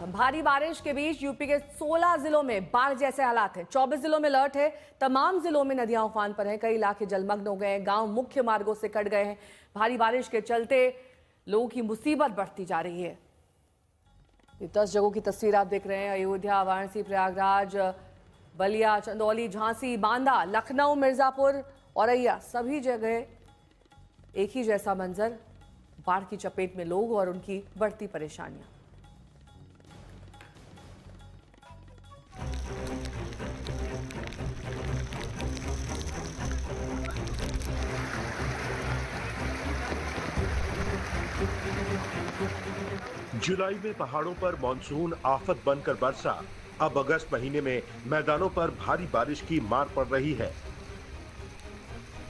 भारी बारिश के बीच यूपी के 16 जिलों में बाढ़ जैसे हालात हैं। 24 जिलों में अलर्ट है। तमाम जिलों में नदियां उफान पर हैं। कई इलाके जलमग्न हो गए हैं। गांव मुख्य मार्गों से कट गए हैं। भारी बारिश के चलते लोगों की मुसीबत बढ़ती जा रही है। 10 जगहों की तस्वीर आप देख रहे हैं। अयोध्या, वाराणसी, प्रयागराज, बलिया, चंदौली, झांसी, बांदा, लखनऊ, मिर्जापुर, औरैया, सभी जगह एक ही जैसा मंजर, बाढ़ की चपेट में लोग और उनकी बढ़ती परेशानियां। जुलाई में पहाड़ों पर मानसून आफत बनकर बरसा। अब अगस्त महीने में मैदानों पर भारी बारिश की मार पड़ रही है।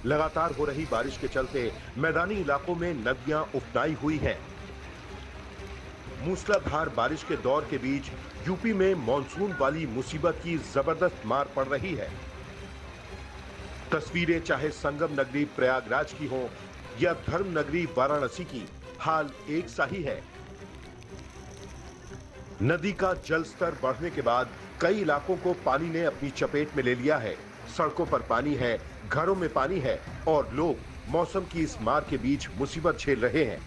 लगातार हो रही बारिश के चलते मैदानी इलाकों में नदियां उफनाई हुई हैं। मूसलाधार बारिश के दौर के बीच यूपी में मानसून वाली मुसीबत की जबरदस्त मार पड़ रही है। तस्वीरें चाहे संगम नगरी प्रयागराज की हो या धर्म नगरी वाराणसी की, हाल एक सा ही है। नदी का जल स्तर बढ़ने के बाद कई इलाकों को पानी ने अपनी चपेट में ले लिया है। सड़कों पर पानी है, घरों में पानी है और लोग मौसम की इस मार के बीच मुसीबत झेल रहे हैं।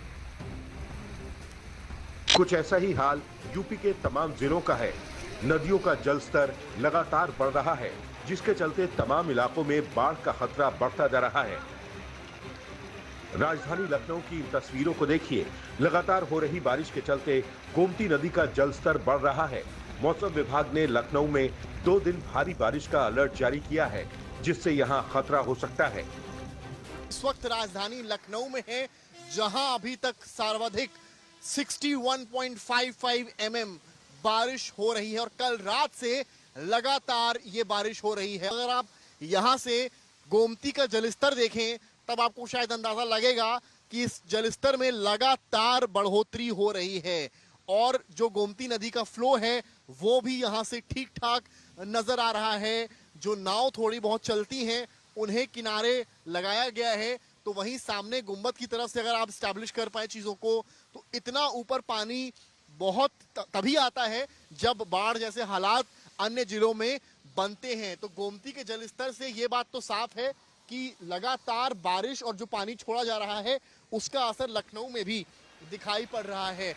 कुछ ऐसा ही हाल यूपी के तमाम जिलों का है। नदियों का जल स्तर लगातार बढ़ रहा है, जिसके चलते तमाम इलाकों में बाढ़ का खतरा बढ़ता जा रहा है। राजधानी लखनऊ की इन तस्वीरों को देखिए। लगातार हो रही बारिश के चलते गोमती नदी का जलस्तर बढ़ रहा है। मौसम विभाग ने लखनऊ में 2 दिन भारी बारिश का अलर्ट जारी किया है, जिससे यहां खतरा हो सकता है। इस वक्त राजधानी लखनऊ में है, जहां अभी तक सर्वाधिक 61.55 mm बारिश हो रही है और कल रात से लगातार ये बारिश हो रही है। अगर आप यहां से गोमती का जलस्तर देखें तब आपको शायद अंदाजा लगेगा कि इस जलस्तर में लगातार बढ़ोतरी हो रही है और जो गोमती नदी का फ्लो है वो भी यहां से ठीक ठाक नजर आ रहा है। जो नाव थोड़ी बहुत चलती हैं उन्हें किनारे लगाया गया है, तो वहीं सामने गुंबद की तरफ से अगर आप स्टैब्लिश कर पाए चीजों को, तो इतना ऊपर पानी बहुत तभी आता है जब बाढ़ जैसे हालात अन्य जिलों में बनते हैं। तो गोमती के जलस्तर से ये बात तो साफ है कि लगातार बारिश और जो पानी छोड़ा जा रहा है उसका असर लखनऊ में भी दिखाई पड़ रहा है।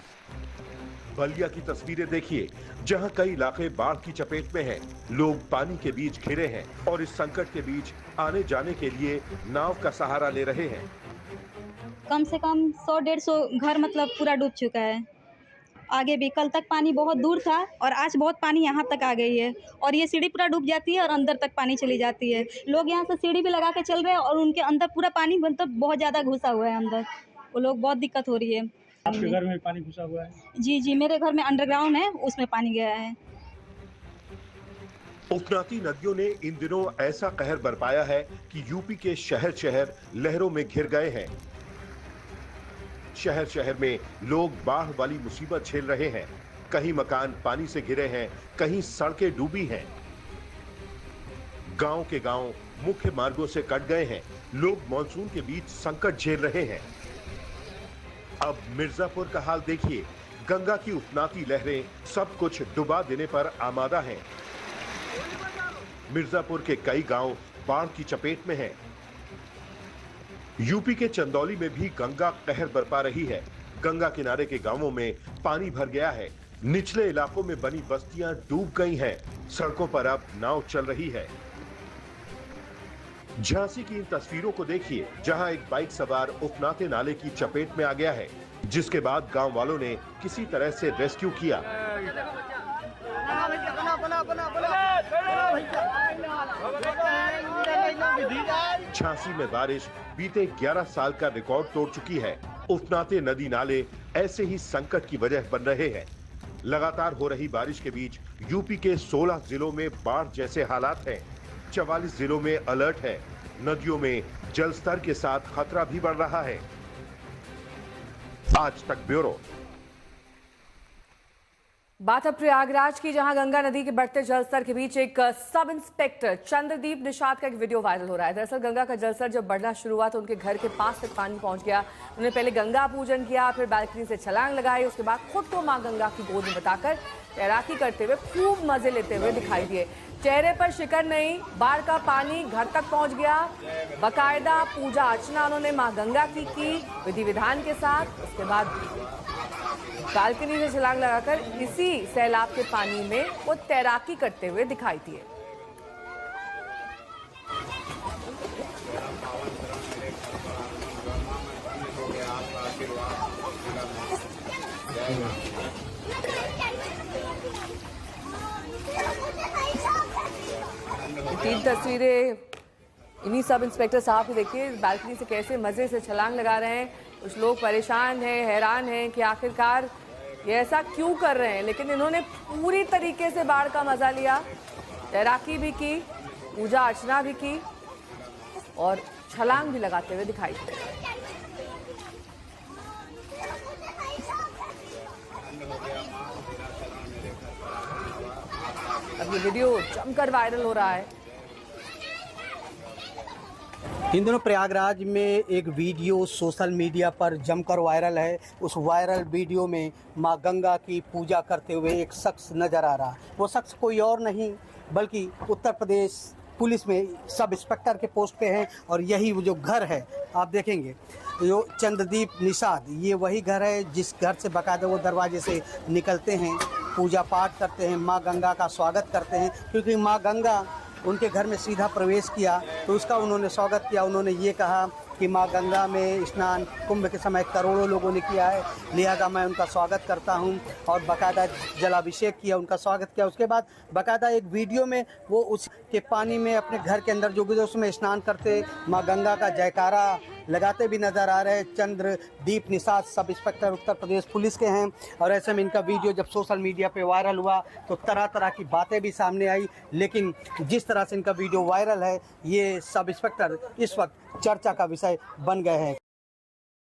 बलिया की तस्वीरें देखिए, जहां कई इलाके बाढ़ की चपेट में हैं। लोग पानी के बीच घिरे हैं और इस संकट के बीच आने जाने के लिए नाव का सहारा ले रहे हैं। कम से कम 100-150 घर मतलब पूरा डूब चुका है। आगे भी कल तक पानी बहुत दूर था और आज बहुत पानी यहाँ तक आ गई है और ये सीढ़ी पूरा डूब जाती है और अंदर तक पानी चली जाती है। लोग यहाँ से सीढ़ी भी लगा के चल रहे हैं और उनके अंदर पूरा पानी मतलब बहुत ज़्यादा घुसा हुआ है अंदर। वो लोग बहुत दिक्कत हो रही है। आपके घर में पानी घुसा हुआ है? जी, मेरे घर में अंडरग्राउंड है, उसमें पानी गया है। उफनाती नदियों ने इन दिनों ऐसा कहर बरपाया है कि यूपी के शहर शहर लहरों में घिर गए हैं। शहर शहर में लोग बाढ़ वाली मुसीबत झेल रहे हैं। कहीं मकान पानी से घिरे हैं, कहीं सड़कें डूबी हैं। गांव के गांव मुख्य मार्गों से कट गए हैं। लोग मानसून के बीच संकट झेल रहे हैं। अब मिर्जापुर का हाल देखिए। गंगा की उफनाती लहरें सब कुछ डुबा देने पर आमादा हैं। मिर्जापुर के कई गांव बाढ़ की चपेट में हैं। यूपी के चंदौली में भी गंगा कहर बरपा रही है। गंगा किनारे के गांवों में पानी भर गया है। निचले इलाकों में बनी बस्तियां डूब गई हैं। सड़कों पर अब नाव चल रही है। झांसी की इन तस्वीरों को देखिए, जहां एक बाइक सवार उफनाते नाले की चपेट में आ गया है, जिसके बाद गांव वालों ने किसी तरह से रेस्क्यू किया। झांसी में बारिश बीते 11 साल का रिकॉर्ड तोड़ चुकी है। उफनाते नदी नाले ऐसे ही संकट की वजह बन रहे हैं। लगातार हो रही बारिश के बीच यूपी के 16 जिलों में बाढ़ जैसे हालात हैं। 44 जिलों में अलर्ट है। नदियों में जलस्तर के साथ खतरा भी बढ़ रहा है। आज तक ब्यूरो। बात अब प्रयागराज की, जहां गंगा नदी के बढ़ते जलस्तर के बीच एक सब इंस्पेक्टर चंद्रदीप निषाद का एक वीडियो वायरल हो रहा है। दरअसल गंगा का जलस्तर जब बढ़ना शुरू हुआ तो उनके घर के पास तक पानी पहुंच गया। उन्होंने पहले गंगा पूजन किया, फिर बालकनी से छलांग लगाई, उसके बाद खुद को मां गंगा की गोद में बताकर तैराकी करते हुए खूब मजे लेते हुए दिखाई दिए। चेहरे पर शिकन नहीं, बाढ़ का पानी घर तक पहुंच गया। बाकायदा पूजा अर्चना उन्होंने मां गंगा की विधि विधान के साथ। उसके बाद बालकनी से छलांग लगाकर इसी सैलाब के पानी में वो तैराकी करते हुए दिखाई दिए। तीन तस्वीरें इन्हीं सब इंस्पेक्टर साहब की देखिए, बालकनी से कैसे मजे से छलांग लगा रहे हैं। कुछ लोग परेशान हैं, हैरान हैं कि आखिरकार ये ऐसा क्यों कर रहे हैं, लेकिन इन्होंने पूरी तरीके से बाढ़ का मजा लिया। तैराकी भी की, पूजा अर्चना भी की और छलांग भी लगाते हुए दिखाई दिए। अब ये वीडियो जमकर वायरल हो रहा है। इन दिनों प्रयागराज में एक वीडियो सोशल मीडिया पर जमकर वायरल है। उस वायरल वीडियो में मां गंगा की पूजा करते हुए एक शख्स नज़र आ रहा है। वो शख्स कोई और नहीं बल्कि उत्तर प्रदेश पुलिस में सब इंस्पेक्टर के पोस्ट पे हैं और यही वो जो घर है आप देखेंगे, जो चंद्रदीप निषाद, ये वही घर है जिस घर से बाकायदा वो दरवाजे से निकलते हैं, पूजा पाठ करते हैं, माँ गंगा का स्वागत करते हैं। क्योंकि माँ गंगा उनके घर में सीधा प्रवेश किया तो उसका उन्होंने स्वागत किया। उन्होंने ये कहा कि माँ गंगा में स्नान कुंभ के समय करोड़ों लोगों ने किया है, लिहाजा मैं उनका स्वागत करता हूं। और बाकायदा जलाभिषेक किया, उनका स्वागत किया। उसके बाद बाकायदा एक वीडियो में वो उसके पानी में अपने घर के अंदर जो भी उसमें स्नान करते माँ गंगा का जयकारा लगाते भी नज़र आ रहे हैं। Chandradeep Nishad sub inspector Uttar Pradesh police के हैं और ऐसे में इनका वीडियो जब सोशल मीडिया पे वायरल हुआ तो तरह तरह की बातें भी सामने आई। लेकिन जिस तरह से इनका वीडियो वायरल है, ये सब इंस्पेक्टर इस वक्त चर्चा का विषय बन गए हैं।